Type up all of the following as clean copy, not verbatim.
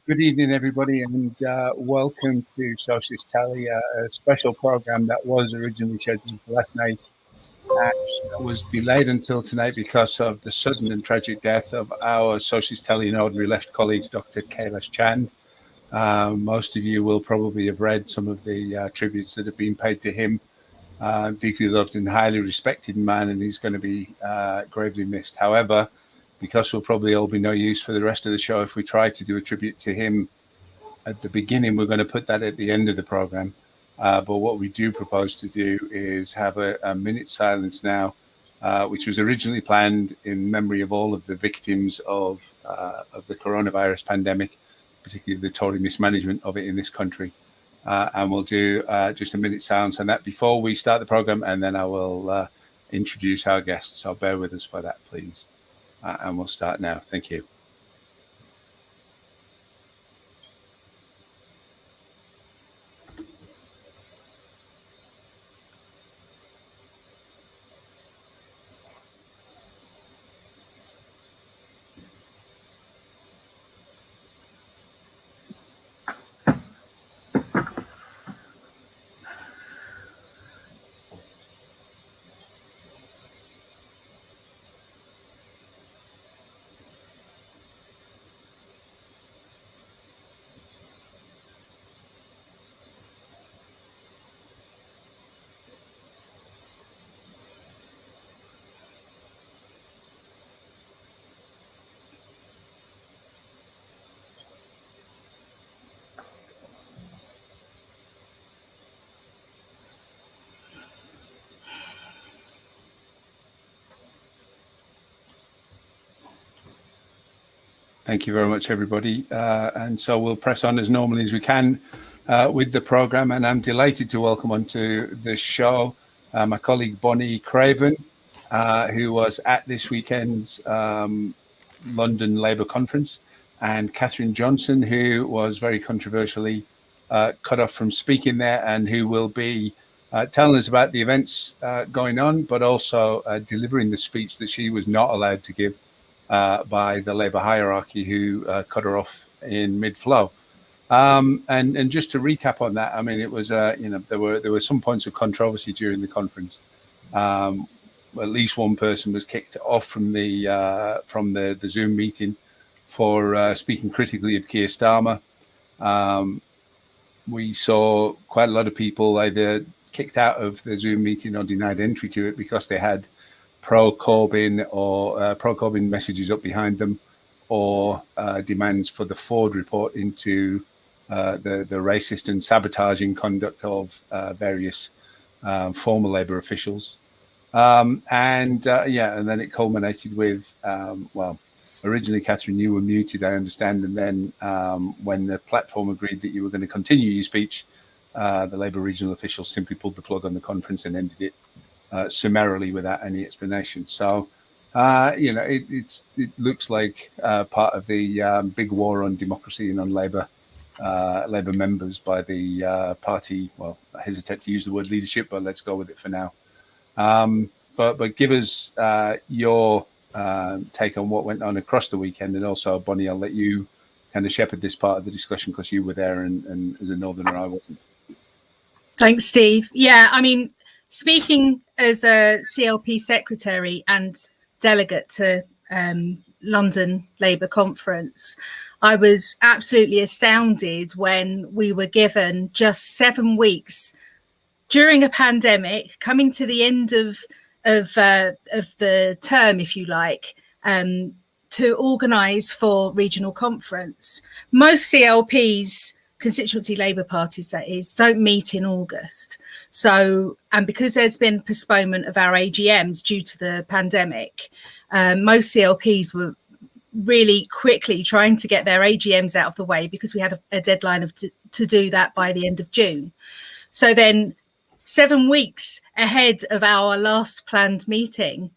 Good evening, everybody, and welcome to Socialist Tally, a special program that was originally scheduled for last night and was delayed until tonight because of the sudden and tragic death of our Socialist Tally and Ordinary Left colleague, Dr. Kailash Chand. Most of you will probably have read some of the tributes that have been paid to him. Deeply loved and highly respected man, and he's going to be gravely missed. However, because we'll probably all be no use for the rest of the show if we try to do a tribute to him at the beginning, we're going to put that at the end of the program. But what we do propose to do is have a minute's silence now, which was originally planned in memory of all of the victims of the coronavirus pandemic, particularly the Tory mismanagement of it in this country. And we'll do just a minute's silence on that before we start the program, and then I will introduce our guests. So bear with us for that, please. And we'll start now. Thank you. Thank you very much, everybody. And so we'll press on as normally as we can with the program. And I'm delighted to welcome onto the show my colleague Bonnie Craven, who was at this weekend's London Labour conference, and Kathryn Johnson, who was very controversially cut off from speaking there, and who will be telling us about the events going on, but also delivering the speech that she was not allowed to give by the Labour hierarchy, who cut her off in mid-flow. And just to recap on that, I mean, it was there were some points of controversy during the conference. At least one person was kicked off from the Zoom meeting for speaking critically of Keir Starmer. We saw quite a lot of people either kicked out of the Zoom meeting or denied entry to it because they had pro-Corbyn or pro-Corbyn messages up behind them, or demands for the Ford report into the racist and sabotaging conduct of various former Labour officials. And then it culminated with, originally, Kathryn, you were muted, I understand, and then when the platform agreed that you were going to continue your speech, the Labour regional officials simply pulled the plug on the conference and ended it summarily without any explanation. So, it looks like part of the big war on democracy and on Labour members by the party. Well, I hesitate to use the word leadership, but let's go with it for now. But give us your take on what went on across the weekend, and also, Bonnie, I'll let you kind of shepherd this part of the discussion because you were there, and as a Northerner, I wasn't. Thanks, Steve. Yeah, I mean, speaking as a CLP secretary and delegate to London Labour conference, I was absolutely astounded when we were given just 7 weeks during a pandemic, coming to the end of the term, if you like, to organise for regional conference. Most CLPs, constituency Labour parties that is, don't meet in August. So, and because there's been postponement of our AGMs due to the pandemic, most CLPs were really quickly trying to get their AGMs out of the way because we had a deadline to do that by the end of June. So then 7 weeks ahead of our last planned meeting,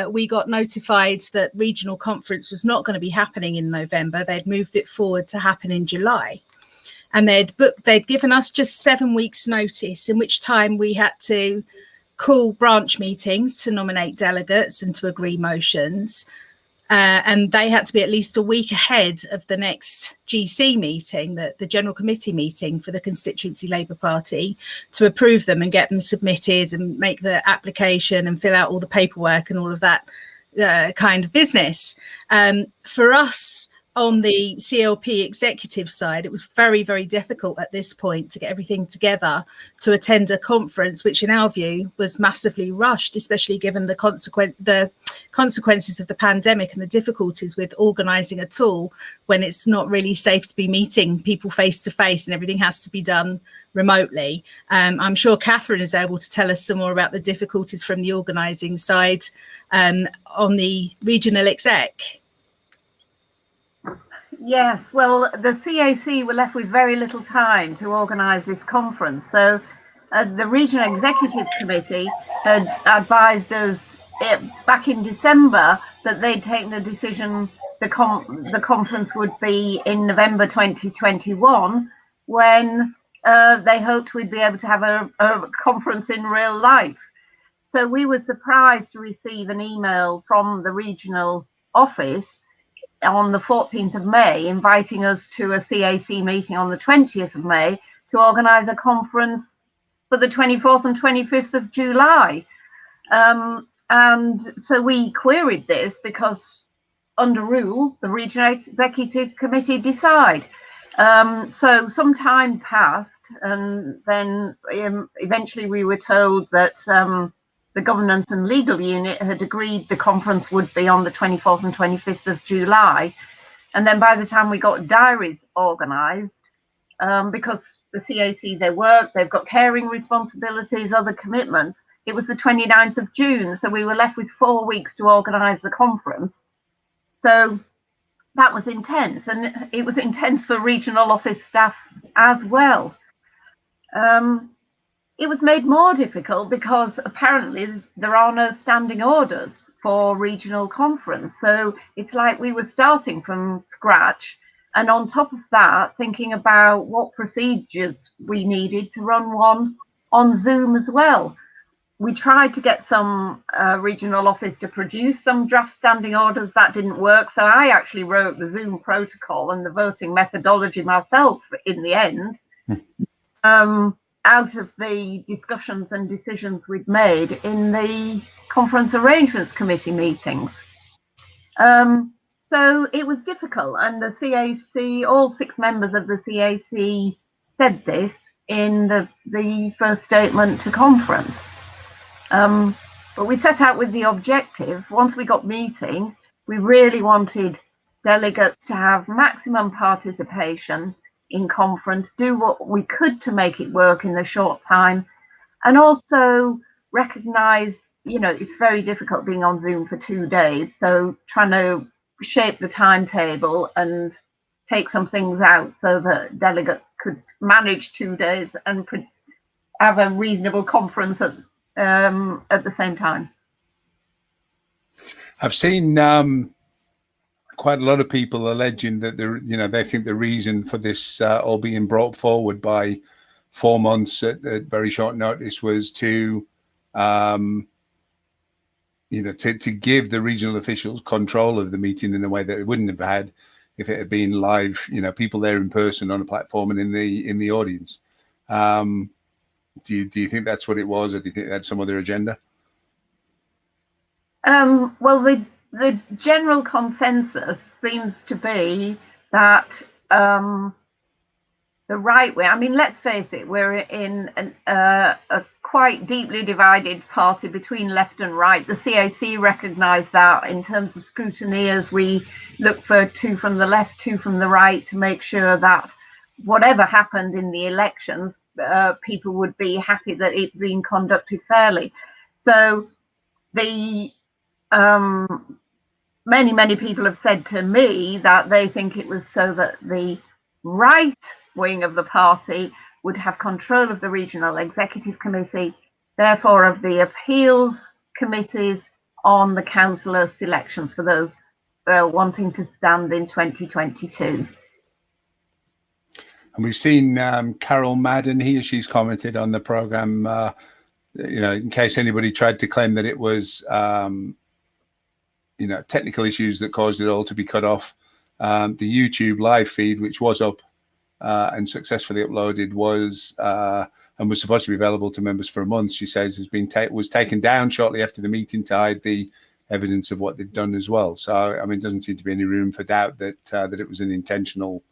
we got notified that regional conference was not going to be happening in November. They'd moved it forward to happen in July. And they'd given us just 7 weeks notice, in which time we had to call branch meetings to nominate delegates and to agree motions. and they had to be at least a week ahead of the next GC meeting, the General Committee meeting for the constituency Labour Party, to approve them and get them submitted and make the application and fill out all the paperwork and all of that kind of business. For us on the CLP executive side, it was very, very difficult at this point to get everything together to attend a conference, which in our view was massively rushed, especially given the consequences of the pandemic and the difficulties with organising a tool when it's not really safe to be meeting people face to face and everything has to be done remotely. I'm sure Kathryn is able to tell us some more about the difficulties from the organising side on the regional exec. Yes, well, the CAC were left with very little time to organise this conference. So the Regional Executive Committee had advised us back in December that they'd taken a decision the conference would be in November 2021, when they hoped we'd be able to have a conference in real life. So we were surprised to receive an email from the regional office on the 14th of May, inviting us to a CAC meeting on the 20th of May to organise a conference for the 24th and 25th of July. And so we queried this because under rule, the Regional Executive Committee decide. So some time passed, and then eventually we were told that the Governance and Legal Unit had agreed the conference would be on the 24th and 25th of July. And then by the time we got diaries organised, because the CAC, they've got caring responsibilities, other commitments, it was the 29th of June. So we were left with 4 weeks to organise the conference. So that was intense, and it was intense for regional office staff as well. It was made more difficult because apparently there are no standing orders for regional conference. So it's like we were starting from scratch. And on top of that, thinking about what procedures we needed to run one on Zoom as well. We tried to get some regional office to produce some draft standing orders. That didn't work. So I actually wrote the Zoom protocol and the voting methodology myself in the end. Out of the discussions and decisions we'd made in the Conference Arrangements Committee meetings. So it was difficult, and the CAC, all 6 members of the CAC said this in the first statement to conference. But we set out with the objective, once we got meeting, we really wanted delegates to have maximum participation in conference, do what we could to make it work in the short time, and also recognize, it's very difficult being on Zoom for 2 days. So trying to shape the timetable and take some things out so that delegates could manage 2 days and have a reasonable conference at the same time. I've seen quite a lot of people alleging that they think the reason for this all being brought forward by 4 months at very short notice was to give the regional officials control of the meeting in a way that they wouldn't have had if it had been live, people there in person on a platform and in the audience. Do you think that's what it was, or do you think that's some other agenda? Well, the general consensus seems to be that the right way, let's face it, we're in a quite deeply divided party between left and right. The CAC recognised that in terms of scrutineers, we look for 2 from the left, 2 from the right to make sure that whatever happened in the elections, people would be happy that it's being conducted fairly. So the many people have said to me that they think it was so that the right wing of the party would have control of the Regional Executive Committee, therefore of the appeals committees on the councillor selections for those wanting to stand in 2022. And we've seen Carol Madden here. She's commented on the programme, in case anybody tried to claim that it was, technical issues that caused it all to be cut off. The YouTube live feed, which was up and successfully uploaded, was supposed to be available to members for a month. She says was taken down shortly after the meeting to hide the evidence of what they've done as well. So I mean, it doesn't seem to be any room for doubt that it was an intentional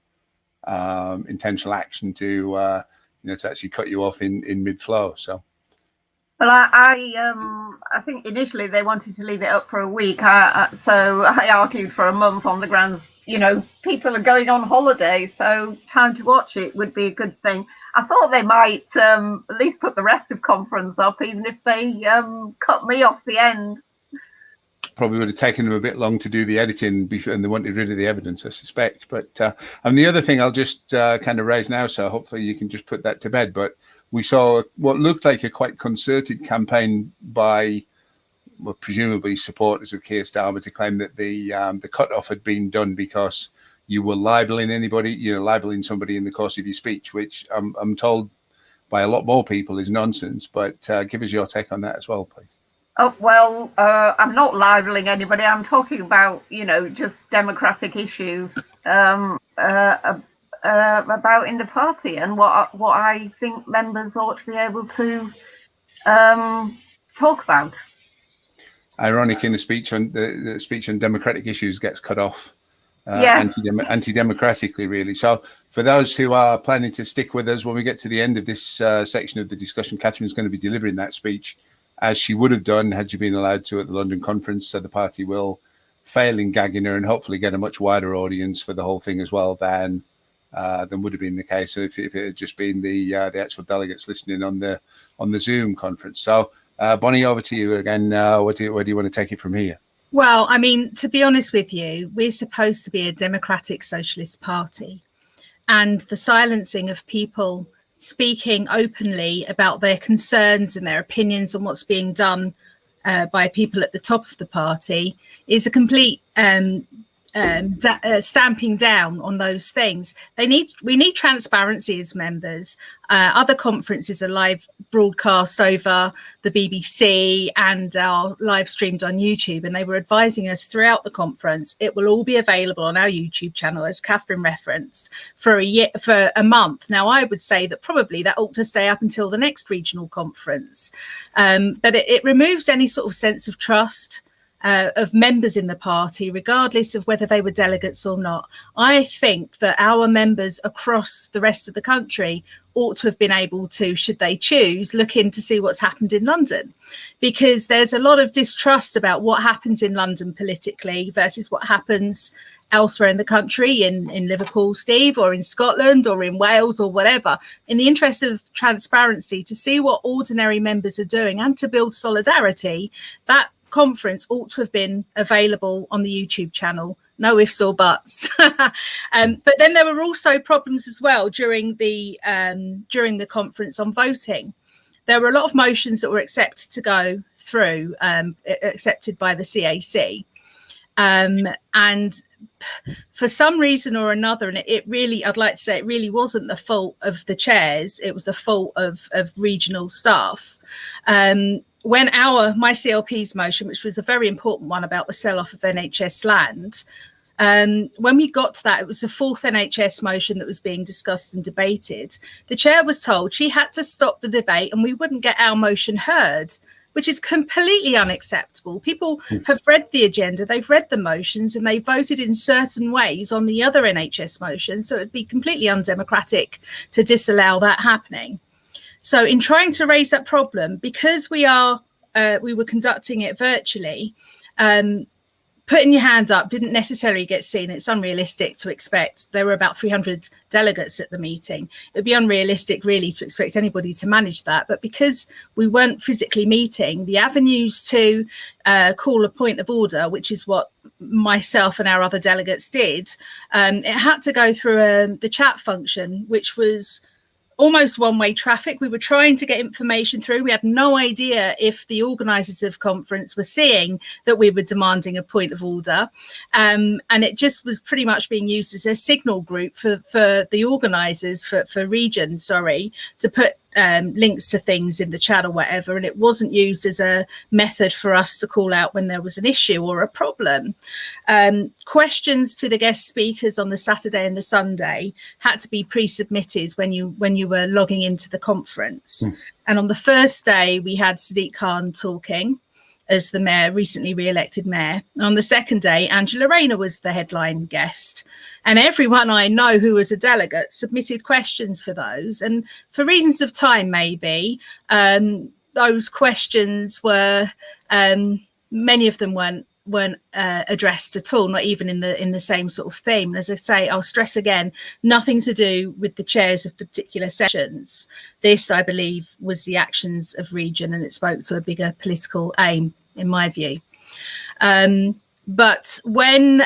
action to actually cut you off in mid-flow. So. Well, I think initially they wanted to leave it up for a week, so I argued for a month on the grounds, people are going on holiday, so time to watch it would be a good thing. I thought they might at least put the rest of conference up, even if they cut me off the end. Probably would have taken them a bit long to do the editing, and they wanted rid of the evidence, I suspect. But and the other thing I'll just kind of raise now, so hopefully you can just put that to bed. But we saw what looked like a quite concerted campaign by, well, presumably supporters of Keir Starmer to claim that the cut-off had been done because you were libeling libeling somebody in the course of your speech, which I'm told by a lot more people is nonsense. But give us your take on that as well, please. Oh, well, I'm not libeling anybody. I'm talking about, just democratic issues about in the party and what I think members ought to be able to talk about. Ironic, in the speech on democratic issues gets cut off anti-democratically, really. So for those who are planning to stick with us when we get to the end of this section of the discussion, Kathryn's going to be delivering that speech, as she would have done had she been allowed to at the London conference. So the party will fail in gagging her and hopefully get a much wider audience for the whole thing as well than would have been the case if it had just been the actual delegates listening on the Zoom conference. So Bonnie, over to you again. Where do you want to take it from here? Well, I mean, to be honest with you, we're supposed to be a democratic socialist party, and the silencing of people speaking openly about their concerns and their opinions on what's being done by people at the top of the party is a complete stamping down on those things. We need transparency as members. Other conferences are live broadcast over the BBC and are live streamed on YouTube, and they were advising us throughout the conference it will all be available on our YouTube channel, as Kathryn referenced, for a month. Now, I would say that probably that ought to stay up until the next regional conference, but it removes any sort of sense of trust of members in the party, regardless of whether they were delegates or not. I think that our members across the rest of the country ought to have been able to, should they choose, look in to see what's happened in London, because there's a lot of distrust about what happens in London politically versus what happens elsewhere in the country, in Liverpool, Steve, or in Scotland or in Wales or whatever. In the interest of transparency, to see what ordinary members are doing and to build solidarity, that conference ought to have been available on the YouTube channel. No ifs or buts. But then there were also problems as well during the conference on voting. There were a lot of motions that were accepted to go through, accepted by the CAC. And for some reason or another, and I'd like to say it really wasn't the fault of the chairs, it was a fault of regional staff. When my CLP's motion, which was a very important one about the sell-off of NHS land, when we got to that, it was the fourth NHS motion that was being discussed and debated. The chair was told she had to stop the debate and we wouldn't get our motion heard, which is completely unacceptable. People have read the agenda, they've read the motions, and they voted in certain ways on the other NHS motion. So it'd be completely undemocratic to disallow that happening. So in trying to raise that problem, because we were conducting it virtually, putting your hand up didn't necessarily get seen. It's unrealistic to expect. There were about 300 delegates at the meeting. It would be unrealistic really to expect anybody to manage that. But because we weren't physically meeting, the avenues to call a point of order, which is what myself and our other delegates did, it had to go through the chat function, which was almost one-way traffic. We were trying to get information through. We had no idea if the organisers of conference were seeing that we were demanding a point of order. And it just was pretty much being used as a signal group for the organisers, for region, to put links to things in the chat or whatever, and it wasn't used as a method for us to call out when there was an issue or a problem. Questions to the guest speakers on the Saturday and the Sunday had to be pre-submitted when you were logging into the conference. And on the first day we had Sadiq Khan talking as the mayor, recently re-elected mayor. On the second day, Angela Rayner was the headline guest. And everyone I know who was a delegate submitted questions for those. And for reasons of time, maybe, those questions were, many of them weren't addressed at all, not even in the same sort of theme. As I say, I'll stress again, nothing to do with the chairs of particular sessions. This, I believe, was the actions of Region, and it spoke to a bigger political aim, in my view. But when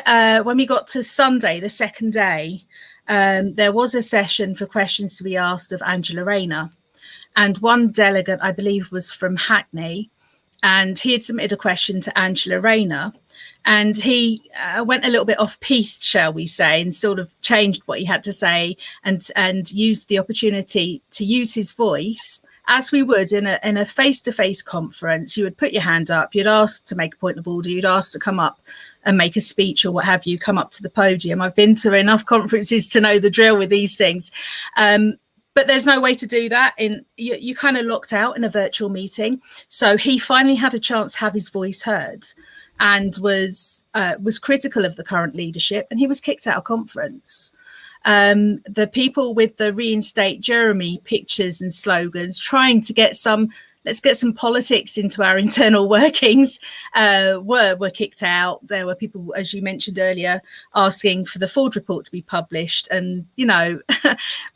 we got to Sunday, the second day, there was a session for questions to be asked of Angela Rayner, and one delegate, I believe, was from Hackney, and he had submitted a question to Angela Rayner, and he went a little bit off-piste, shall we say, and sort of changed what he had to say, and used the opportunity to use his voice. As we would in a face-to-face conference, you would put your hand up, you'd ask to make a point of order, you'd ask to come up and make a speech or what have you, come up to the podium. I've been to enough conferences to know the drill with these things. But there's no way to do that. You kind of locked out in a virtual meeting. So he finally had a chance to have his voice heard, and was critical of the current leadership, and he was kicked out of conference. The people with the reinstate Jeremy pictures and slogans trying to get let's get some politics into our internal workings, were kicked out. There were people, as you mentioned earlier, asking for the Ford report to be published. And,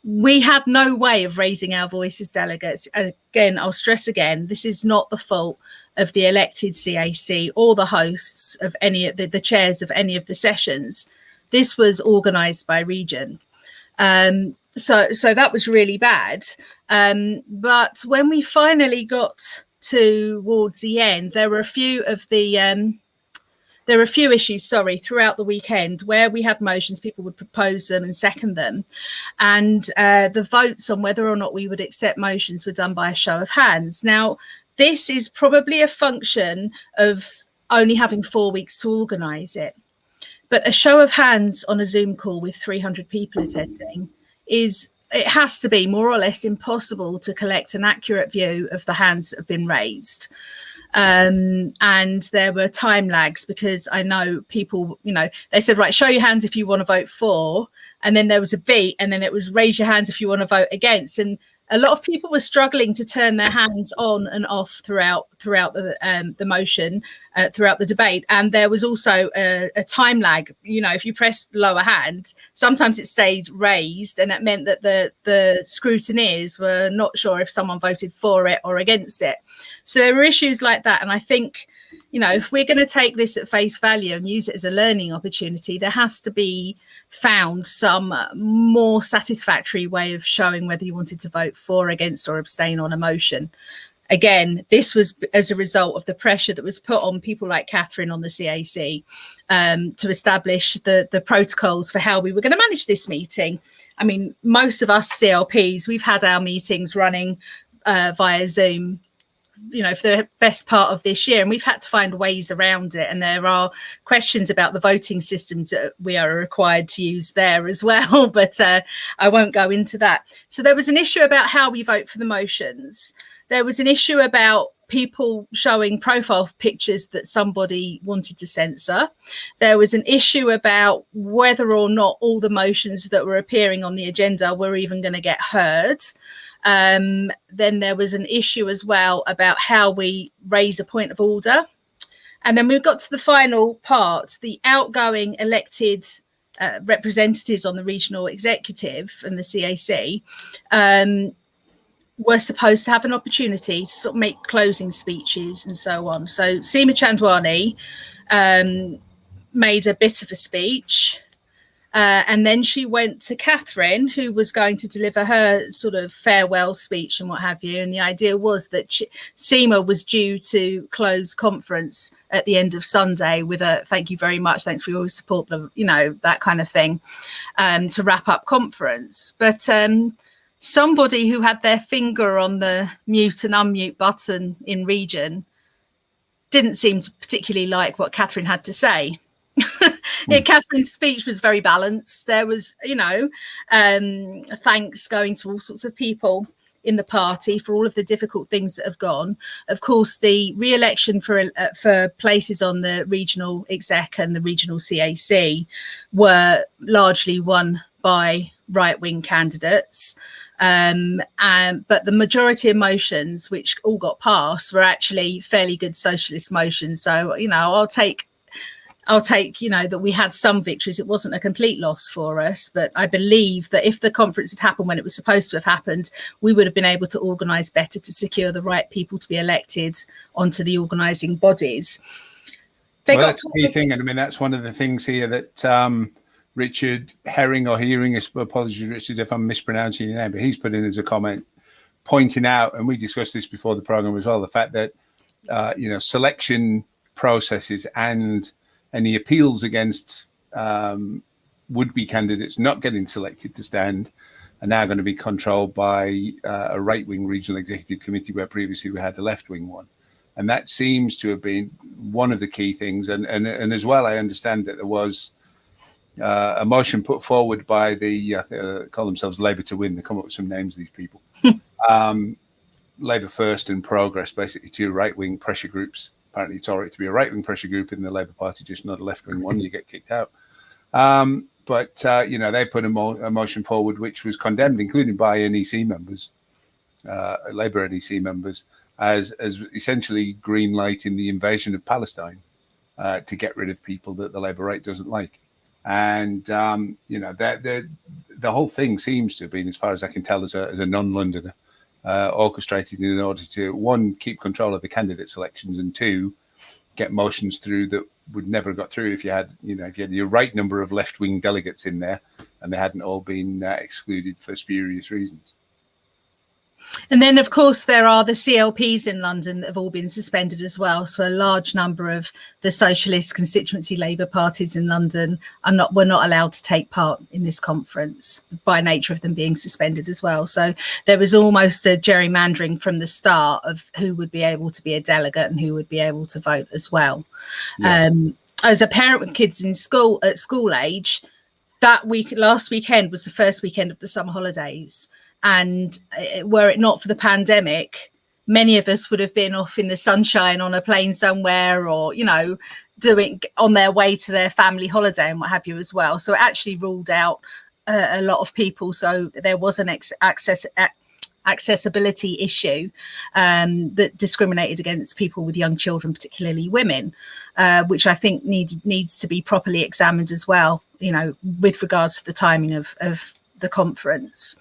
we had no way of raising our voice as delegates. Again, I'll stress again, this is not the fault of the elected CAC or the hosts of any of the chairs of any of the sessions. This was organised by Region. So that was really bad. But when we finally got towards the end, there were a few issues, throughout the weekend where we had motions, people would propose them and second them. And the votes on whether or not we would accept motions were done by a show of hands. Now, this is probably a function of only having 4 weeks to organise it. But a show of hands on a Zoom call with 300 people attending it has to be more or less impossible to collect an accurate view of the hands that have been raised. And there were time lags, because I know people, they said, right, show your hands if you want to vote for. And then there was a beat, and then it was raise your hands if you want to vote against. And a lot of people were struggling to turn their hands on and off throughout the motion, throughout the debate. And there was also a time lag. If you pressed lower hand, sometimes it stayed raised, and that meant that the scrutineers were not sure if someone voted for it or against it. So there were issues like that. And I think, if we're going to take this at face value and use it as a learning opportunity, there has to be found some more satisfactory way of showing whether you wanted to vote for, against, or abstain on a motion. Again, this was as a result of the pressure that was put on people like Kathryn on the CAC to establish the protocols for how we were going to manage this meeting. I mean, most of us CLPs, we've had our meetings running via Zoom, for the best part of this year, and we've had to find ways around it. And there are questions about the voting systems that we are required to use there as well, but I won't go into that. So there was an issue about how we vote for the motions. There was an issue about people showing profile pictures that somebody wanted to censor. There was an issue about whether or not all the motions that were appearing on the agenda were even going to get heard. Then there was an issue as well about how we raise a point of order. And then we got to the final part, the outgoing elected representatives on the regional executive and the CAC were supposed to have an opportunity to sort of make closing speeches and so on. So Seema Chandwani made a bit of a speech. And then she went to Kathryn, who was going to deliver her sort of farewell speech and what have you. And the idea was that Seema was due to close conference at the end of Sunday with a thank you very much, thanks for your support, that kind of thing, to wrap up conference. But somebody who had their finger on the mute and unmute button in region didn't seem to particularly like what Kathryn had to say. Kathryn's speech was very balanced. There was, thanks going to all sorts of people in the party for all of the difficult things that have gone. Of course, the re-election for places on the regional exec and the regional CAC were largely won by right-wing candidates. But the majority of motions which all got passed were actually fairly good socialist motions. So, I'll take, that we had some victories. It wasn't a complete loss for us, but I believe that if the conference had happened when it was supposed to have happened, we would have been able to organise better to secure the right people to be elected onto the organising bodies. That's a key thing. And I mean, that's one of the things here that Richard Herring, apologies, Richard, if I'm mispronouncing your name, but he's put in as a comment pointing out, and we discussed this before the programme as well, the fact that, selection processes and any appeals against would-be candidates not getting selected to stand are now going to be controlled by a right-wing regional executive committee, where previously we had a left-wing one. And that seems to have been one of the key things. And as well, I understand that there was a motion put forward by they call themselves Labour to Win. They come up with some names, these people. Labour First and Progress, basically two right-wing pressure groups. Apparently it's all right to be a right-wing pressure group in the Labour Party, just not a left-wing one. You get kicked out. But they put a motion forward which was condemned, including by NEC members, Labour NEC members, as essentially green lighting the invasion of Palestine to get rid of people that the Labour right doesn't like. And, the whole thing seems to have been, as far as I can tell, as a non-Londoner, orchestrated in order to, one, keep control of the candidate selections, and two, get motions through that would never have got through if you had your right number of left-wing delegates in there and they hadn't all been excluded for spurious reasons. And then, of course, there are the CLPs in London that have all been suspended as well. So a large number of the socialist constituency Labour parties in London were not allowed to take part in this conference by nature of them being suspended as well. So there was almost a gerrymandering from the start of who would be able to be a delegate and who would be able to vote as well. Yes. As a parent with kids in school at school age, last weekend was the first weekend of the summer holidays. And were it not for the pandemic, many of us would have been off in the sunshine on a plane somewhere, or, doing on their way to their family holiday and what have you as well. So it actually ruled out a lot of people. So there was an accessibility issue that discriminated against people with young children, particularly women, which I think needs to be properly examined as well, with regards to the timing of the conference.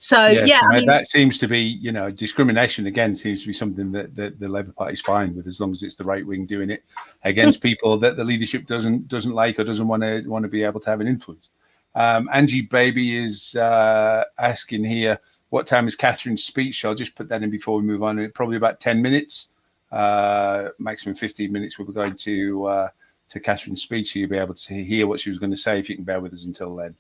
So yes, I mean, that seems to be, discrimination again seems to be something that the Labour Party is fine with, as long as it's the right wing doing it against people that the leadership doesn't like or doesn't want to be able to have an influence. Angie Baby is asking here, what time is Kathryn's speech? I'll just put that in before we move on. Probably about 10 minutes, maximum 15 minutes. We'll be going to Kathryn's speech, so you'll be able to hear what she was going to say if you can bear with us until then.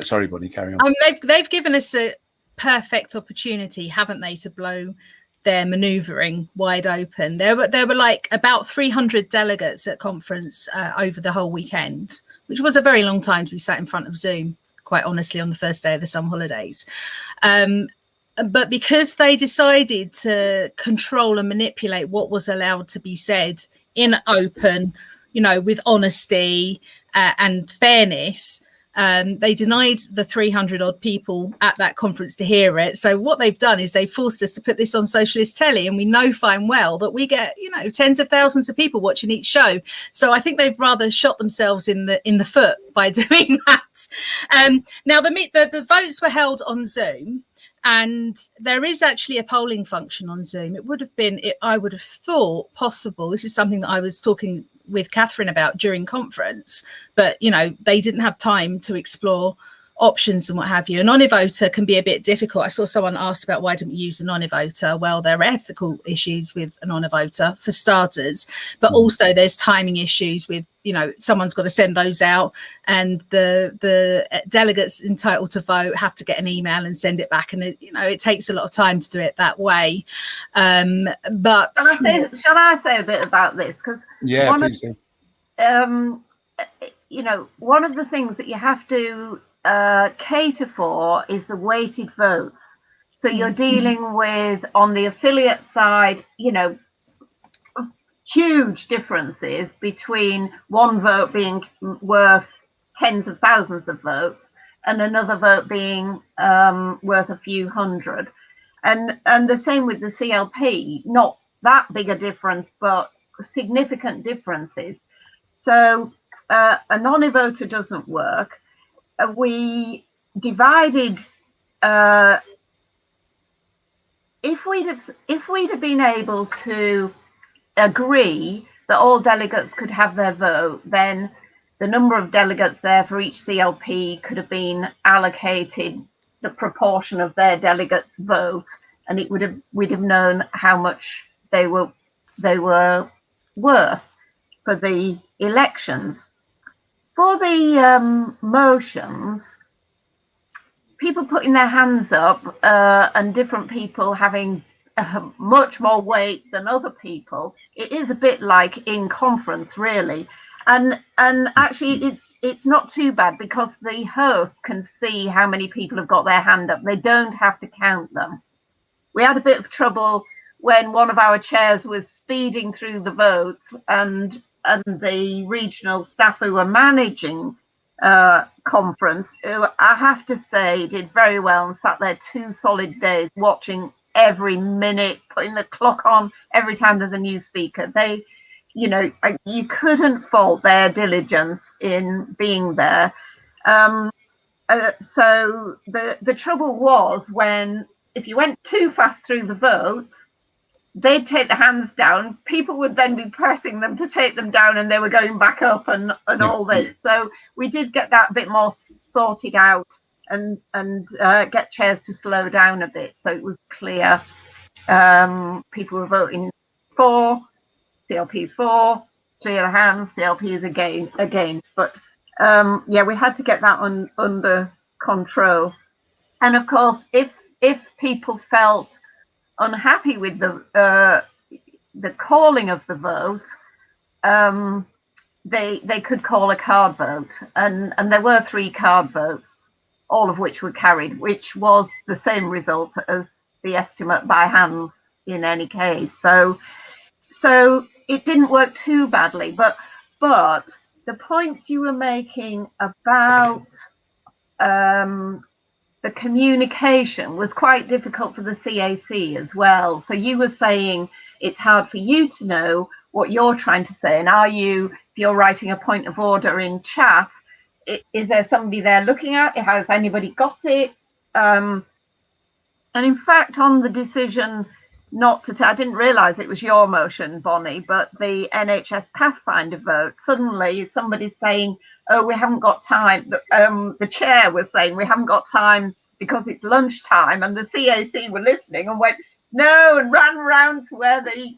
Sorry, Bonnie, carry on. They've given us a perfect opportunity, haven't they, to blow their manoeuvring wide open. There were like about 300 delegates at conference over the whole weekend, which was a very long time to be sat in front of Zoom, quite honestly, on the first day of the summer holidays. But because they decided to control and manipulate what was allowed to be said in open, with honesty and fairness, they denied the 300 odd people at that conference to hear it. So what they've done is they've forced us to put this on socialist telly, and we know fine well that we get, tens of thousands of people watching each show. So I think they've rather shot themselves in the foot by doing that. Now the votes were held on Zoom, and there is actually a polling function on Zoom. It would have been, I would have thought, possible. This is something that I was talking with Kathryn about during conference, but they didn't have time to explore options and what have you. A non-voter can be a bit difficult. I saw someone asked about why didn't we use a non-voter. Well, there are ethical issues with a non-voter for starters, but also there's timing issues with, you know, someone's got to send those out, and the delegates entitled to vote have to get an email and send it back, and it takes a lot of time to do it that way. But shall I say a bit about this? Because please do. One of the things that you have to cater for is the weighted votes. So you're dealing with, on the affiliate side, huge differences between one vote being worth tens of thousands of votes and another vote being worth a few hundred. And the same with the CLP, not that big a difference, but significant differences. So a non-voter doesn't work. We divided. If we'd have been able to agree that all delegates could have their vote, then the number of delegates there for each CLP could have been allocated the proportion of their delegates' vote, and we'd have known how much they were worth for the elections. For the motions, people putting their hands up and different people having much more weight than other people, it is a bit like in conference, really. And actually it's not too bad, because the host can see how many people have got their hand up. They don't have to count them. We had a bit of trouble when one of our chairs was speeding through the votes, and the regional staff who were managing conference, who I have to say did very well and sat there 2 solid days watching every minute, putting the clock on every time there's a new speaker. They, you couldn't fault their diligence in being there. So the trouble was, when if you went too fast through the votes, they'd take the hands down. People would then be pressing them to take them down, and they were going back up and all this. So we did get that a bit more sorted out, and get chairs to slow down a bit, so it was clear. People were voting for, CLP for, clear the hands, CLP is against. But we had to get that under control. And of course, if people felt unhappy with the calling of the vote, they could call a card vote, and there were 3 card votes, all of which were carried, which was the same result as the estimate by hands in any case. So it didn't work too badly. But the points you were making about the communication was quite difficult for the CAC as well. So you were saying it's hard for you to know what you're trying to say. And if you're writing a point of order in chat, is there somebody there looking at it? Has anybody got it? And in fact, on the decision not to, I didn't realise it was your motion, Bonnie, but the NHS Pathfinder vote, suddenly somebody's saying, oh, we haven't got time. The chair was saying we haven't got time because it's lunchtime, and the CAC were listening and went, no, and ran around to where the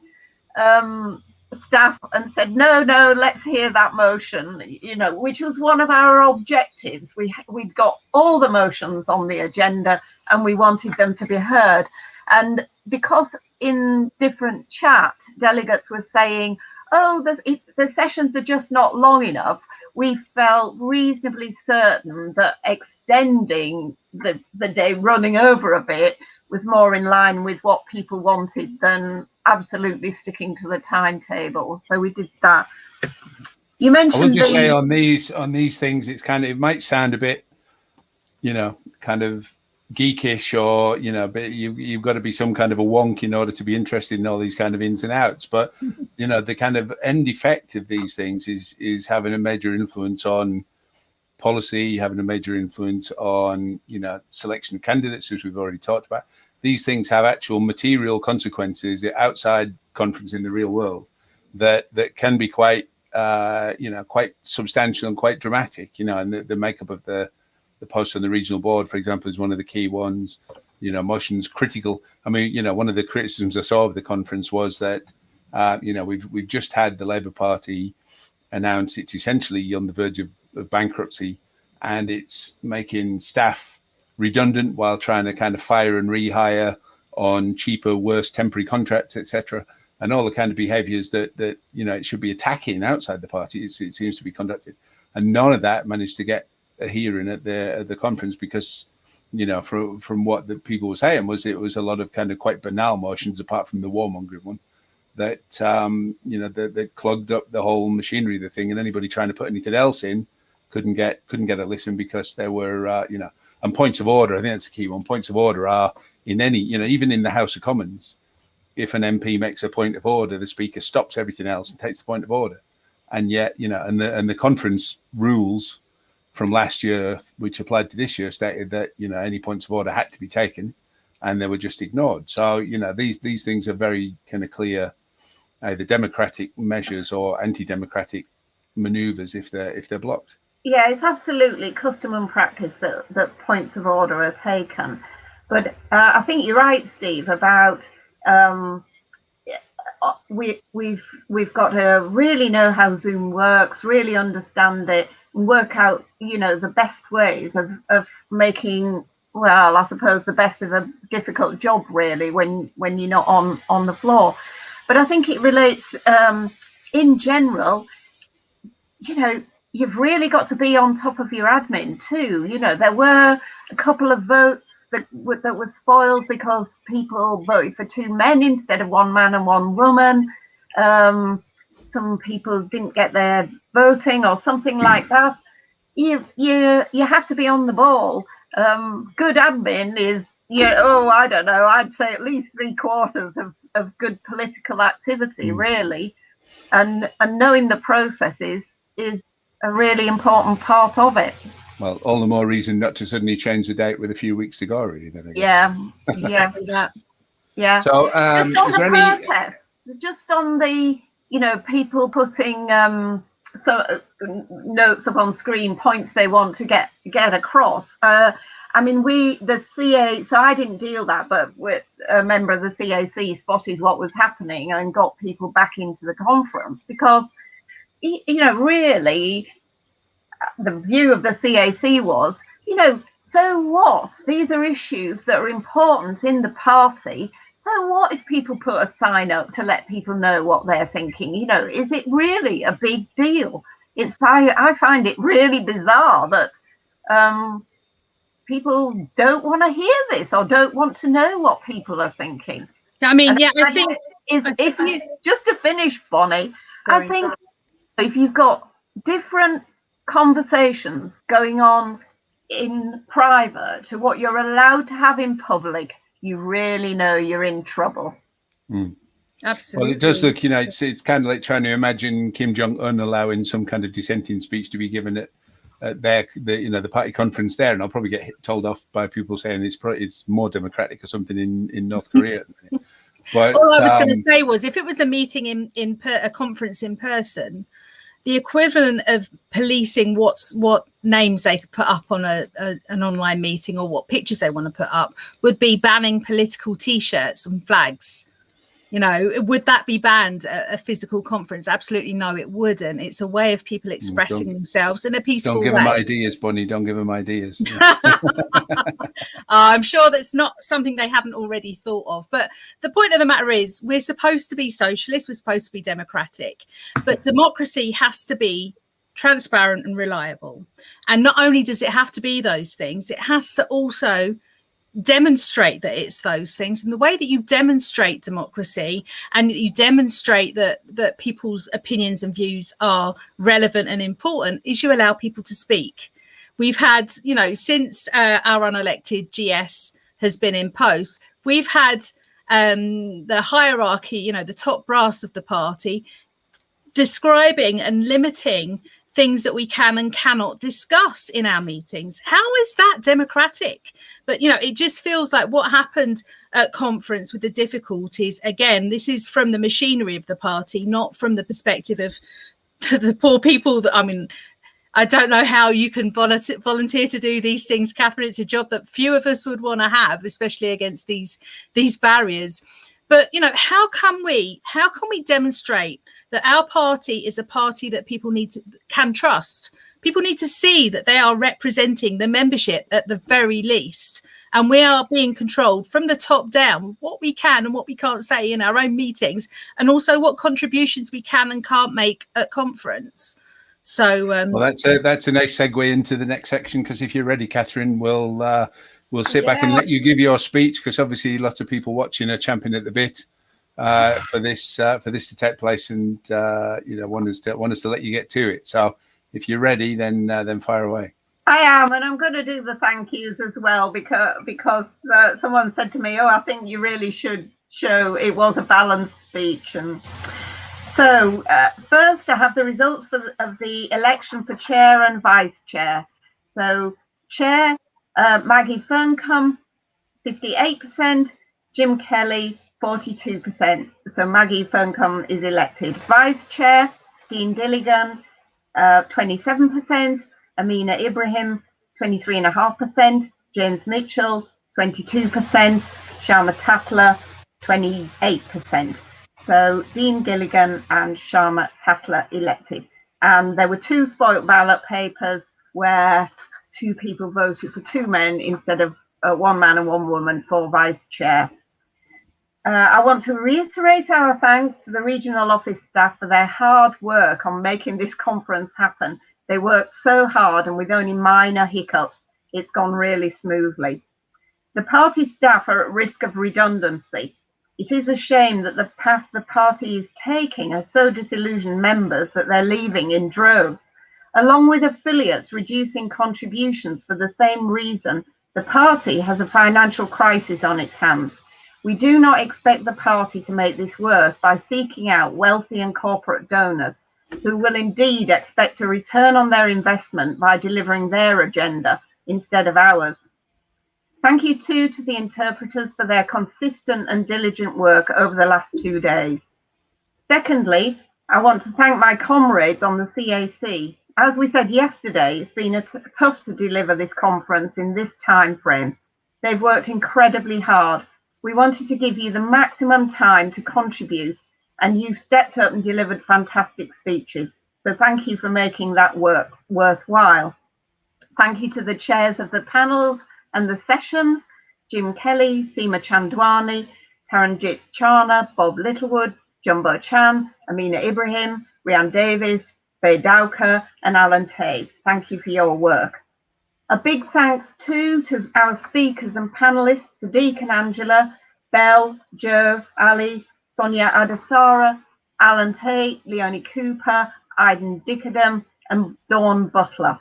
staff and said, no, let's hear that motion, which was one of our objectives. We'd got all the motions on the agenda and we wanted them to be heard. And because in different chat, delegates were saying, oh, the sessions are just not long enough, we felt reasonably certain that extending the day, running over a bit, was more in line with what people wanted than absolutely sticking to the timetable. So we did that. You mentioned, I would just say on these things, it might sound a bit, kind of geekish, or but you've got to be some kind of a wonk in order to be interested in all these kind of ins and outs. But the kind of end effect of these things is having a major influence on policy, having a major influence on selection of candidates, as we've already talked about. These things have actual material consequences outside conference in the real world that can be quite quite substantial and quite dramatic, and the makeup of the the post on the regional board, for example, is one of the key ones. You know, motions critical. I mean, you know, one of the criticisms I saw of the conference was that, you know, we've just had the Labour Party announce it's essentially on the verge of bankruptcy, and it's making staff redundant while trying to kind of fire and rehire on cheaper, worse temporary contracts, etc., and all the kind of behaviours that you know it should be attacking outside the party. It seems to be conducted, and none of that managed to get a hearing at the conference because, you know, from what the people were saying it was a lot of kind of quite banal motions, apart from the warmongering one, that you know that clogged up the whole machinery of the thing, and anybody trying to put anything else in couldn't get a listen because there were you know, and points of order. I think that's the key one. Points of order are in any, you know, even in the House of Commons, if an MP makes a point of order, the Speaker stops everything else and takes the point of order. And yet, you know, and the conference rules from last year, which applied to this year, stated that, you know, any points of order had to be taken, and they were just ignored. So, you know, these things are very kind of clear, either democratic measures or anti-democratic manoeuvres if they're blocked. Yeah, it's absolutely custom and practice that points of order are taken. But I think you're right, Steve, about we've got to really know how Zoom works, really understand it, and work out, you know, the best ways of making, well, I suppose the best of a difficult job, really, when you're not on the floor. But I think it relates in general, you know, you've really got to be on top of your admin too. You know, there were a couple of votes that were spoiled because people voted for two men instead of one man and one woman. Some people didn't get their voting or something like that. You have to be on the ball. Good admin is, I don't know, I'd say at least 3/4 of good political activity, really. And knowing the processes is a really important part of it. Well, all the more reason not to suddenly change the date with a few weeks to go, really. Then, I guess. Yeah, exactly that. Yeah. So, just on is there the protest, just on the, you know, people putting notes up on screen, points they want to get across. I mean, the CA, so I didn't deal that, but with a member of the CAC spotted what was happening and got people back into the conference because, you know, really, the view of the CAC was, you know, so what? These are issues that are important in the party. So what if people put a sign up to let people know what they're thinking? You know, is it really a big deal? I find it really bizarre that people don't want to hear this or don't want to know what people are thinking. I mean, yeah, I think if you just to finish, Bonnie, sorry. I think if you've got different conversations going on in private to what you're allowed to have in public, you really know you're in trouble. Absolutely. Well, it does look, you know, it's kind of like trying to imagine Kim Jong-un allowing some kind of dissenting speech to be given at the party conference there, and I'll probably get told off by people saying it's more democratic or something in North Korea. But all I was going to say was, if it was a meeting a conference in person, the equivalent of policing what names they could put up on an online meeting or what pictures they want to put up would be banning political T-shirts and flags. You know, would that be banned at a physical conference? Absolutely no, it wouldn't. It's a way of people expressing themselves in a peaceful way. Don't give them ideas, Bonnie. Don't give them ideas. I'm sure that's not something they haven't already thought of. But the point of the matter is, we're supposed to be socialist. We're supposed to be democratic. But democracy has to be transparent and reliable. And not only does it have to be those things, it has to also demonstrate that it's those things. And the way that you demonstrate democracy and you demonstrate that people's opinions and views are relevant and important is you allow people to speak. We've had, you know, since our unelected GS has been in post, we've had the hierarchy, you know, the top brass of the party describing and limiting things that we can and cannot discuss in our meetings. How is that democratic? But, you know, it just feels like what happened at conference with the difficulties. Again, this is from the machinery of the party, not from the perspective of the poor people. I mean, I don't know how you can volunteer to do these things, Kathryn. It's a job that few of us would want to have, especially against these barriers. But, you know, how can we demonstrate that our party is a party that people can trust? People need to see that they are representing the membership at the very least. And we are being controlled from the top down, what we can and what we can't say in our own meetings, and also what contributions we can and can't make at conference. So, well, that's a nice segue into the next section, because if you're ready, Kathryn, we'll sit back and let you give your speech, because obviously lots of people watching are champing at the bit for this to take place, and you know, want us to let you get to it. So if you're ready, then fire away. I am, and I'm going to do the thank yous as well, because someone said to me, "Oh, I think you really should show it was a balanced speech." And so first, I have the results of the election for chair and vice chair. So chair, Maggie Ferncombe, 58%, Jim Kelly, 42%. So Maggie Ferncombe is elected. Vice chair, Dean Dilligan, 27%, Amina Ibrahim, 23.5%, James Mitchell, 22%, Sharma Tatla, 28%. So Dean Gilligan and Sharma Tatla elected. And there were 2 spoilt ballot papers where 2 people voted for 2 men instead of 1 man and 1 woman for vice chair. I want to reiterate our thanks to the regional office staff for their hard work on making this conference happen. They worked so hard, and with only minor hiccups, it's gone really smoothly. The party staff are at risk of redundancy. It is a shame that the path the party is taking has so disillusioned members that they're leaving in droves. Along with affiliates reducing contributions for the same reason, the party has a financial crisis on its hands. We do not expect the party to make this worse by seeking out wealthy and corporate donors who will indeed expect a return on their investment by delivering their agenda instead of ours. Thank you too to the interpreters for their consistent and diligent work over the last 2 days. Secondly, I want to thank my comrades on the CAC. As we said yesterday, it's been tough to deliver this conference in this time frame. They've worked incredibly hard. We wanted to give you the maximum time to contribute, and you've stepped up and delivered fantastic speeches. So thank you for making that work worthwhile. Thank you to the chairs of the panels and the sessions, Jim Kelly, Seema Chandwani, Karanjit Chana, Bob Littlewood, Jumbo Chan, Amina Ibrahim, Rian Davis, Faye Dowker, and Alan Tate. Thank you for your work. A big thanks too to our speakers and panelists, Sadiq and Angela, Belle, Joe, Ali, Sonia Adasara, Alan Tate, Leonie Cooper, Aidan Dickadam, and Dawn Butler.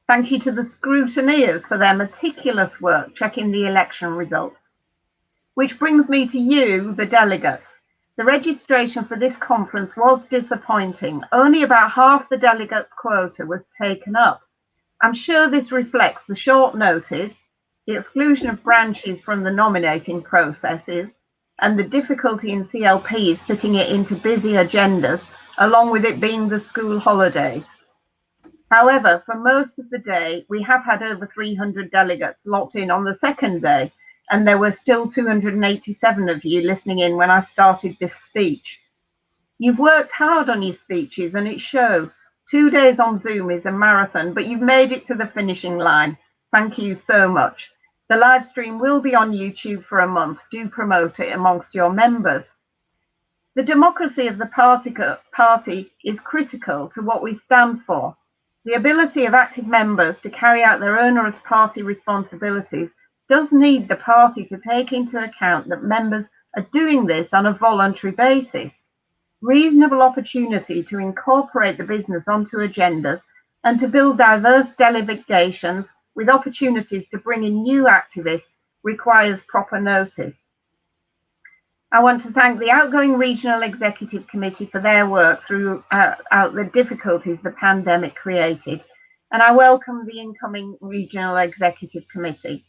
Thank you to the scrutineers for their meticulous work checking the election results. Which brings me to you, the delegates. The registration for this conference was disappointing. Only about half the delegates' quota was taken up. I'm sure this reflects the short notice, the exclusion of branches from the nominating processes, and the difficulty in CLPs fitting it into busy agendas, along with it being the school holidays. However, for most of the day, we have had over 300 delegates locked in on the second day, and there were still 287 of you listening in when I started this speech. You've worked hard on your speeches, and it shows. 2 days on Zoom is a marathon, but you've made it to the finishing line. Thank you so much. The live stream will be on YouTube for a month. Do promote it amongst your members. The democracy of the party is critical to what we stand for. The ability of active members to carry out their onerous party responsibilities does need the party to take into account that members are doing this on a voluntary basis. Reasonable opportunity to incorporate the business onto agendas and to build diverse delegations with opportunities to bring in new activists requires proper notice. I want to thank the outgoing Regional Executive Committee for their work throughout the difficulties the pandemic created, and I welcome the incoming Regional Executive Committee.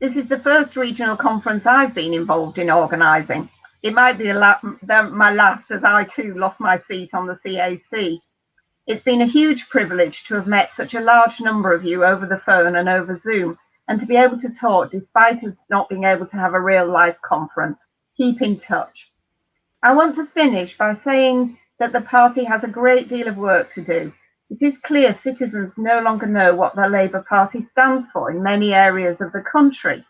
This is the first regional conference I've been involved in organising. It might be my last, as I too lost my seat on the CAC. It's been a huge privilege to have met such a large number of you over the phone and over Zoom, and to be able to talk despite us not being able to have a real live conference. Keep in touch. I want to finish by saying that the party has a great deal of work to do. It is clear citizens no longer know what the Labour Party stands for in many areas of the country.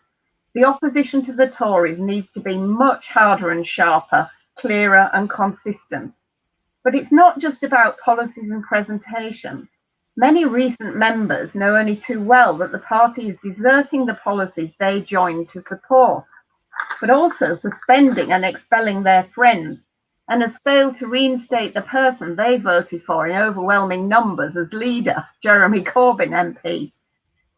The opposition to the Tories needs to be much harder and sharper, clearer and consistent. But it's not just about policies and presentations. Many recent members know only too well that the party is deserting the policies they joined to support, but also suspending and expelling their friends, and has failed to reinstate the person they voted for in overwhelming numbers as leader, Jeremy Corbyn MP.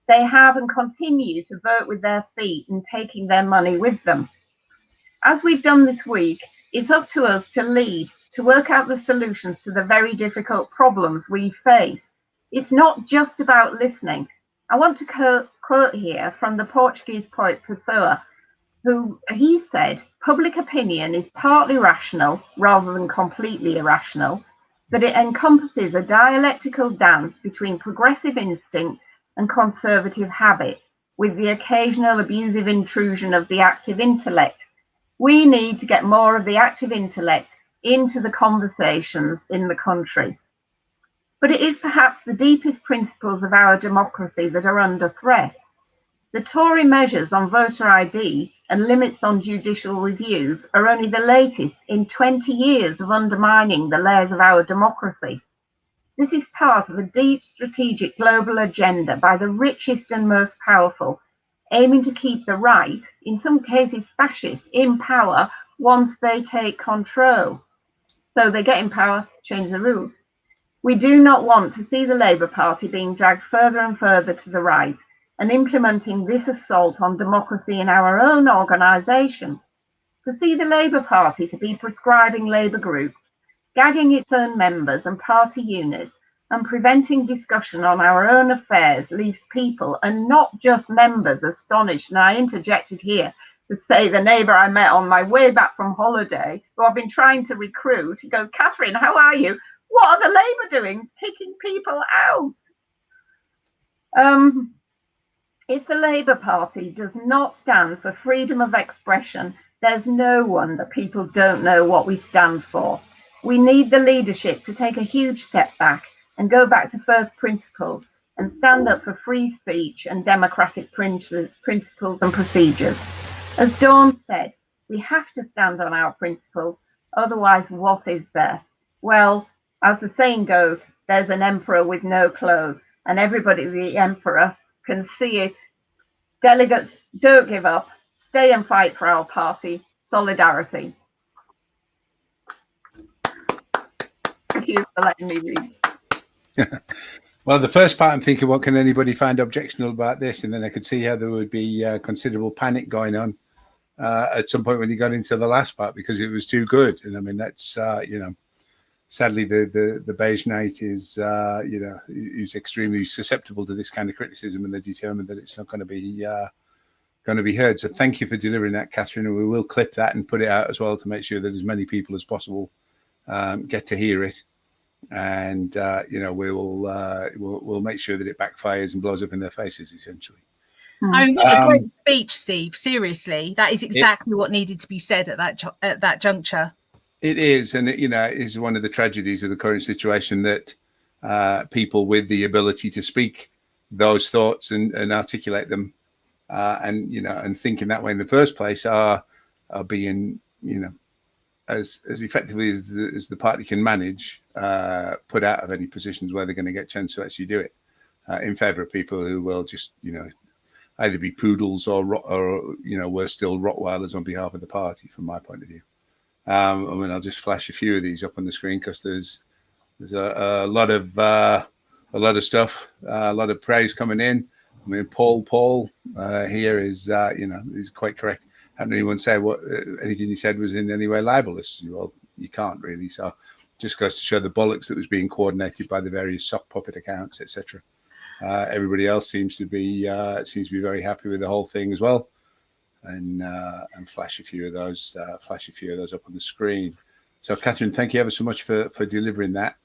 They have and continue to vote with their feet and taking their money with them. As we've done this week, it's up to us to lead, to work out the solutions to the very difficult problems we face. It's not just about listening. I want to quote here from the Portuguese poet Pessoa, he said, public opinion is partly rational rather than completely irrational, that it encompasses a dialectical dance between progressive instinct and conservative habit, with the occasional abusive intrusion of the active intellect. We need to get more of the active intellect into the conversations in the country. But it is perhaps the deepest principles of our democracy that are under threat. The Tory measures on voter ID and limits on judicial reviews are only the latest in 20 years of undermining the layers of our democracy. This is part of a deep strategic global agenda by the richest and most powerful, aiming to keep the right, in some cases fascists, in power once they take control. So they get in power, change the rules. We do not want to see the Labour Party being dragged further and further to the right and implementing this assault on democracy in our own organisation. To see the Labour Party to be prescribing Labour groups, gagging its own members and party units, and preventing discussion on our own affairs leaves people, and not just members, astonished. And I interjected here to say the neighbour I met on my way back from holiday, who I've been trying to recruit, he goes, Kathryn, how are you? What are the Labour doing? Kicking people out. If the Labour Party does not stand for freedom of expression, there's no wonder people don't know what we stand for. We need the leadership to take a huge step back and go back to first principles and stand up for free speech and democratic principles and procedures. As Dawn said, we have to stand on our principles, otherwise what is there? Well, as the saying goes, there's an emperor with no clothes, and everybody, the emperor, can see it. Delegates, don't give up. Stay and fight for our party. Solidarity. Thank you for letting me read. Well, the first part, I'm thinking, what can anybody find objectionable about this? And then I could see how there would be considerable panic going on at some point when you got into the last part, because it was too good. And I mean, that's, sadly, the beige knight is, is extremely susceptible to this kind of criticism, and they're determined that it's not going to be heard. So thank you for delivering that, Kathryn. And we will clip that and put it out as well to make sure that as many people as possible get to hear it. And we'll make sure that it backfires and blows up in their faces, essentially. I mean, what a great speech, Steve. Seriously, that is exactly what needed to be said at that juncture. It is, and it is one of the tragedies of the current situation that people with the ability to speak those thoughts and articulate them, and think in that way in the first place are being, as effectively as the party can manage, put out of any positions where they're going to get a chance to actually do it, in favour of people who will just, either be poodles or we're still Rottweilers on behalf of the party, from my point of view. I'll just flash a few of these up on the screen because there's a lot of stuff, a lot of praise coming in. I mean, Paul here is, is quite correct. Hadn't anyone say anything he said was in any way libelous? Well, you can't really. So just goes to show the bollocks that was being coordinated by the various sock puppet accounts, etc. Everybody else seems to be very happy with the whole thing as well. And flash a few of those up on the screen. So, Kathryn, thank you ever so much for delivering that.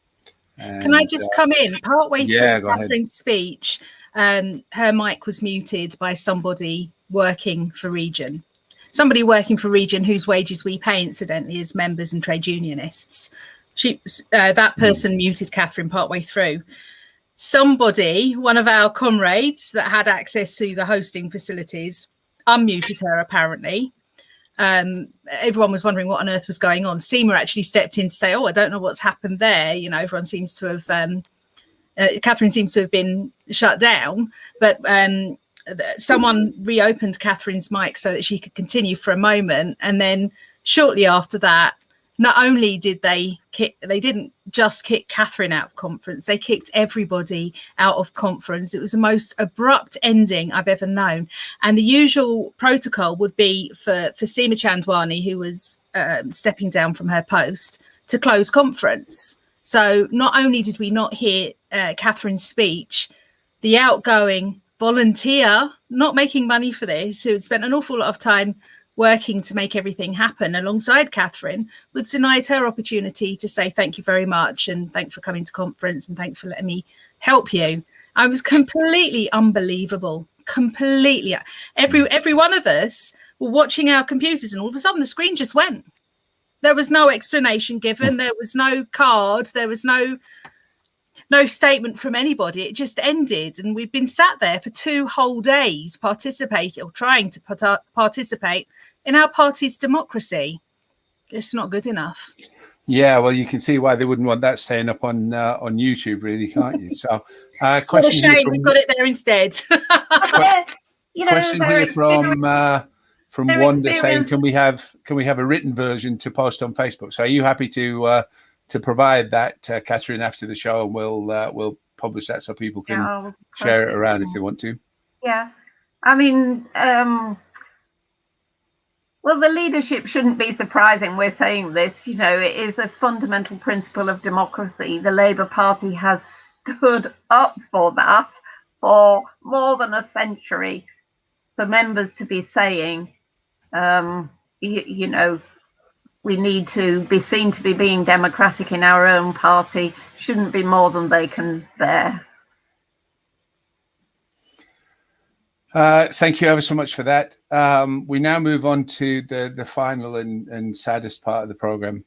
Can I just come in? Partway yeah, through Kathryn's speech, her mic was muted by somebody working for Region. Somebody working for Region whose wages we pay, incidentally, as members and trade unionists. That person muted Kathryn partway through. Somebody, one of our comrades that had access to the hosting facilities, unmuted her apparently. Everyone was wondering what on earth was going on. SEMA actually stepped in to say, I don't know what's happened there. You know, everyone seems to have, Kathryn seems to have been shut down, but someone reopened Kathryn's mic so that she could continue for a moment. And then shortly after that, not only did they didn't just kick Kathryn out of conference, they kicked everybody out of conference. It was the most abrupt ending I've ever known. And the usual protocol would be for Seema Chandwani, who was stepping down from her post, to close conference. So not only did we not hear Kathryn's speech, the outgoing volunteer, not making money for this, who had spent an awful lot of time working to make everything happen alongside Kathryn, was denied her opportunity to say thank you very much and thanks for coming to conference and thanks for letting me help you. I was completely unbelievable. Completely. Every one of us were watching our computers and all of a sudden the screen just went. There was no explanation given. There was no card. There was no statement from anybody. It just ended, and we've been sat there for 2 whole days participating or trying to participate in our party's democracy. It's not good enough. Yeah, well, you can see why they wouldn't want that staying up on YouTube, really, can't you? So, question what a shame from, we got it there instead. Question here from Wanda saying, can we have a written version to post on Facebook? So, are you happy to provide that, Kathryn, after the show, and we'll publish that so people can share it around if they want to? Yeah, I mean, well, the leadership shouldn't be surprising we're saying this. You know, it is a fundamental principle of democracy. The Labour Party has stood up for that for more than a century. For members to be saying, you know, we need to be seen to be being democratic in our own party shouldn't be more than they can bear. Thank you ever so much for that. We now move on to the final and saddest part of the program.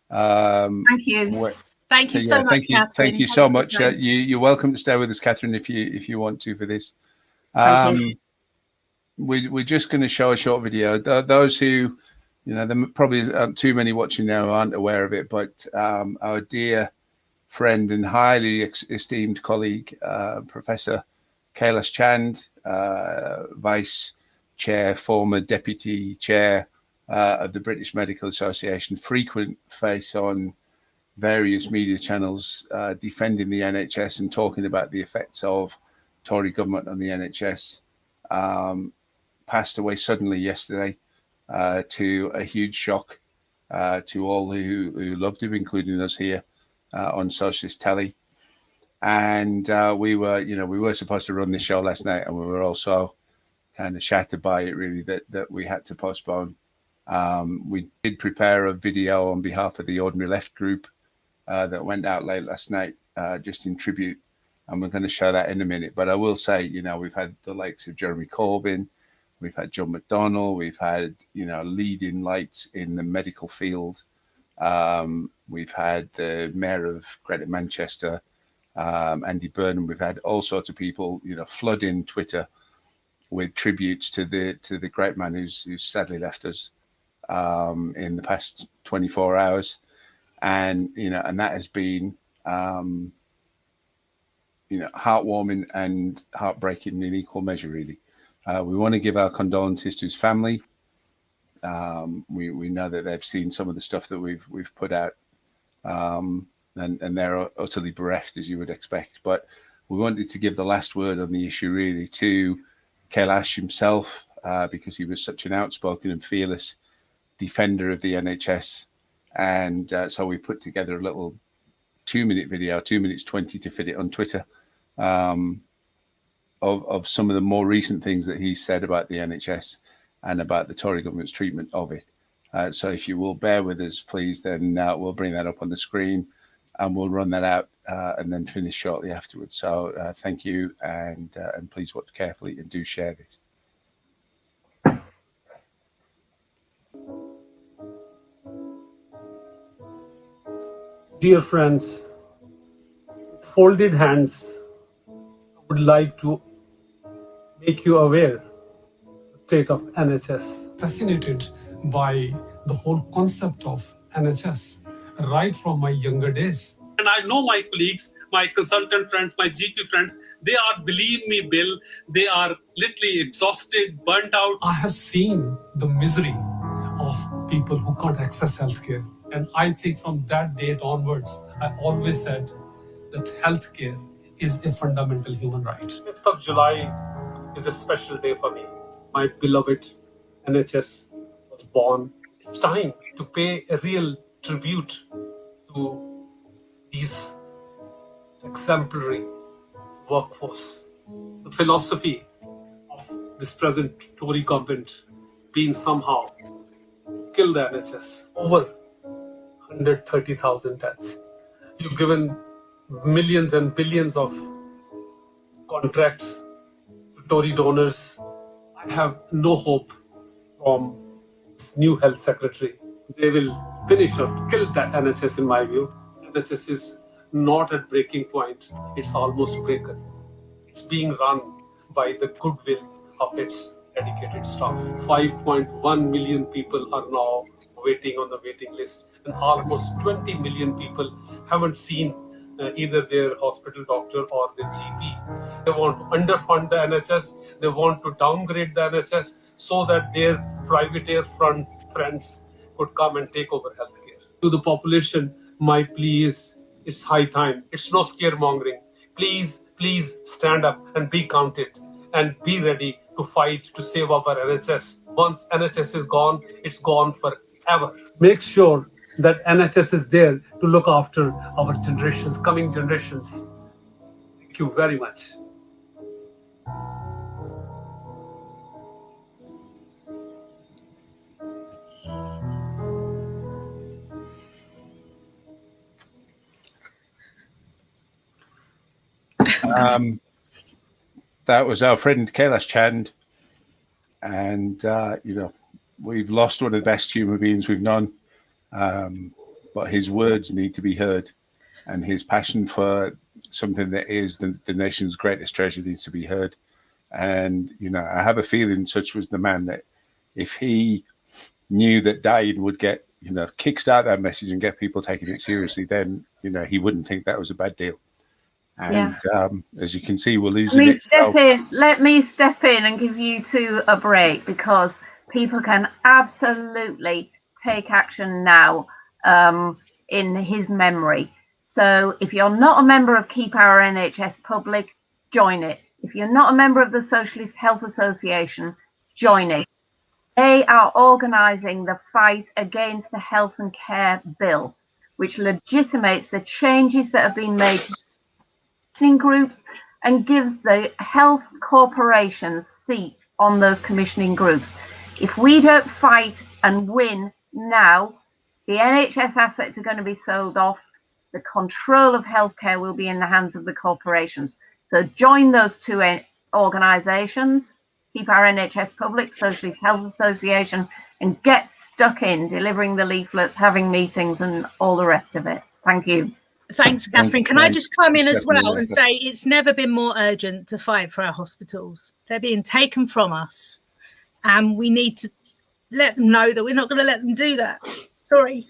Thank you. Thank you so much, Kathryn. Thank you so much. You're welcome to stay with us, Kathryn, if you want to for this. We're just going to show a short video. Those who, you know, there probably aren't too many watching now who aren't aware of it, but our dear friend and highly esteemed colleague, Professor Kailash Chand, Vice Chair, former Deputy Chair of the British Medical Association, frequent face on various media channels defending the NHS and talking about the effects of Tory government on the NHS, passed away suddenly yesterday, to a huge shock to all who loved him, including us here on Socialist Telly. And we were supposed to run this show last night, and we were also kind of shattered by it, really, that we had to postpone. We did prepare a video on behalf of the Ordinary Left group that went out late last night, just in tribute, and we're going to show that in a minute. But I will say, you know, we've had the likes of Jeremy Corbyn, we've had John McDonnell, we've had, you know, leading lights in the medical field. We've had the Mayor of Greater Manchester, Andy Burnham. We've had all sorts of people, you know, flooding Twitter with tributes to the great man who's sadly left us in the past 24 hours. And, you know, and that has been, you know, heartwarming and heartbreaking in equal measure, really. We want to give our condolences to his family. We know that they've seen some of the stuff that we've put out, and they're utterly bereft, as you would expect. But we wanted to give the last word on the issue, really, to Kailash himself, because he was such an outspoken and fearless defender of the NHS. And so we put together a little 2-minute video, 2 minutes 20, to fit it on Twitter, of some of the more recent things that he said about the NHS and about the Tory government's treatment of it. So if you will bear with us, please, then we'll bring that up on the screen. and we'll run that out and then finish shortly afterwards. So thank you, and please watch carefully and do share this. Dear friends, folded hands, I would like to make you aware of the state of NHS. Fascinated by the whole concept of NHS right from my younger days. And I know my colleagues, my consultant friends, my GP friends, they are, believe me, Bill, they are literally exhausted, burnt out. I have seen the misery of people who can't access healthcare. And I think from that date onwards, I always said that healthcare is a fundamental human right. 5th of July is a special day for me. My beloved NHS was born. It's time to pay a real tribute to these exemplary workforce. The philosophy of this present Tory government being somehow kill the NHS. Over 130,000 deaths. You've given millions and billions of contracts to Tory donors. I have no hope from this new health secretary. They will finish or kill the NHS in my view. NHS is not at breaking point. It's almost broken. It's being run by the goodwill of its dedicated staff. 5.1 million people are now waiting on the waiting list, and almost 20 million people haven't seen either their hospital doctor or their GP. They want to underfund the NHS. They want to downgrade the NHS so that their privateer friends could come and take over healthcare. To the population, my plea is, it's high time. It's no scaremongering. Please, please stand up and be counted and be ready to fight to save our NHS. Once NHS is gone, it's gone forever. Make sure that NHS is there to look after our generations, coming generations. Thank you very much. That was our friend Kailash Chand, and we've lost one of the best human beings we've known, but his words need to be heard, and his passion for something that is the nation's greatest treasure needs to be heard. And I have a feeling such was the man that if he knew that dying would get kickstart that message and get people taking it seriously, then he wouldn't think that was a bad deal. And as you can see, we're losing it. Let me step in and give you two a break, because people can absolutely take action now in his memory. So if you're not a member of Keep Our NHS Public, join it. If you're not a member of the Socialist Health Association, join it. They are organising the fight against the Health and Care Bill, which legitimates the changes that have been made to groups and gives the health corporations seats on those commissioning groups. If we don't fight and win now, the NHS assets are going to be sold off. The control of healthcare will be in the hands of the corporations. So join those two organisations, Keep Our NHS Public, Socialist Health Association, and get stuck in delivering the leaflets, having meetings and all the rest of it. Thank you. Thanks, Kathryn. Can I just come in as well and say it's never been more urgent to fight for our hospitals. They're being taken from us, and we need to let them know that we're not going to let them do that. Sorry.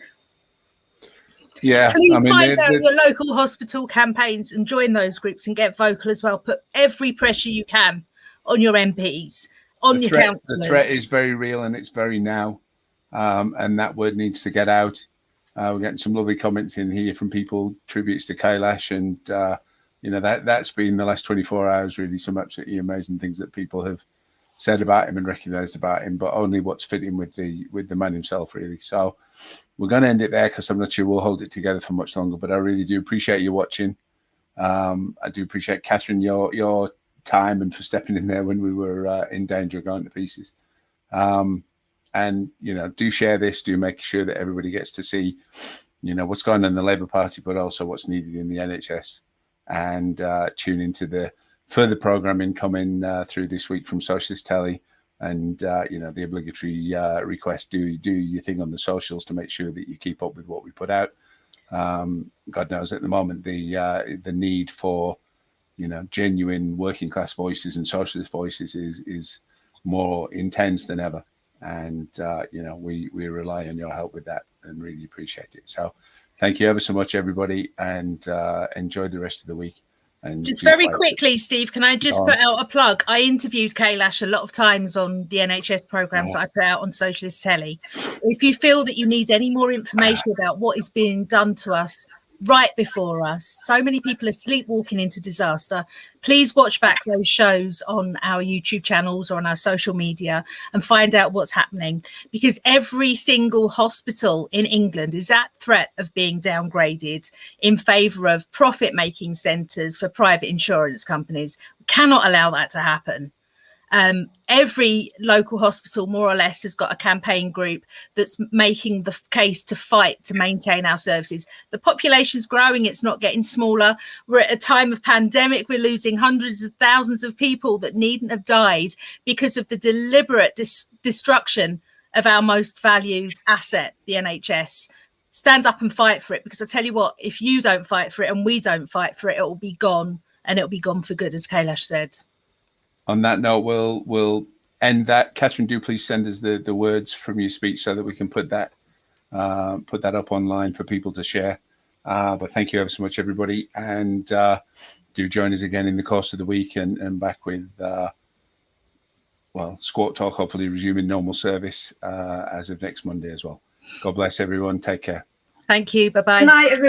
Yeah. Please find out your local hospital campaigns and join those groups and get vocal as well. Put every pressure you can on your MPs, on your councillors. The threat is very real and it's very now, and that word needs to get out. We're getting some lovely comments in here from people, tributes to Kailash, and that's been the last 24 hours really, some absolutely amazing things that people have said about him and recognised about him, but only what's fitting with the man himself really. So we're going to end it there because I'm not sure we'll hold it together for much longer, but I really do appreciate you watching. I do appreciate Kathryn your time and for stepping in there when we were in danger of going to pieces. And do share this, do make sure that everybody gets to see you know, what's going on in the Labour Party, but also what's needed in the NHS, and tune into the further programming coming through this week from Socialist Telly, and you know, the obligatory request, do your thing on the socials to make sure that you keep up with what we put out. God knows at the moment the need for, you know, genuine working class voices and socialist voices is more intense than ever, and you know, we rely on your help with that and really appreciate it. So thank you ever so much, everybody, and enjoy the rest of the week. And just very quickly, Steve, can I just put out a plug? I interviewed Kailash a lot of times on the NHS programs that I put out on Socialist Telly. If you feel that you need any more information about what is being done to us right before us, so many people are sleepwalking into disaster, please watch back those shows on our YouTube channels or on our social media and find out what's happening, because every single hospital in England is at threat of being downgraded in favour of profit-making centres for private insurance companies. We cannot allow that to happen. Every local hospital, more or less, has got a campaign group that's making the case to fight to maintain our services. The population's growing, it's not getting smaller. We're at a time of pandemic, we're losing hundreds of thousands of people that needn't have died because of the deliberate destruction of our most valued asset, the NHS. Stand up and fight for it, because I tell you what, if you don't fight for it and we don't fight for it, it will be gone, and it'll be gone for good, as Kailash said. On that note, we'll end that. Kathryn, do please send us the words from your speech so that we can put that up online for people to share. But thank you ever so much, everybody, and do join us again in the course of the week, and back with well, Squawk Talk hopefully resuming normal service as of next Monday as well. God bless everyone. Take care. Thank you. Bye-bye. Good night, everyone.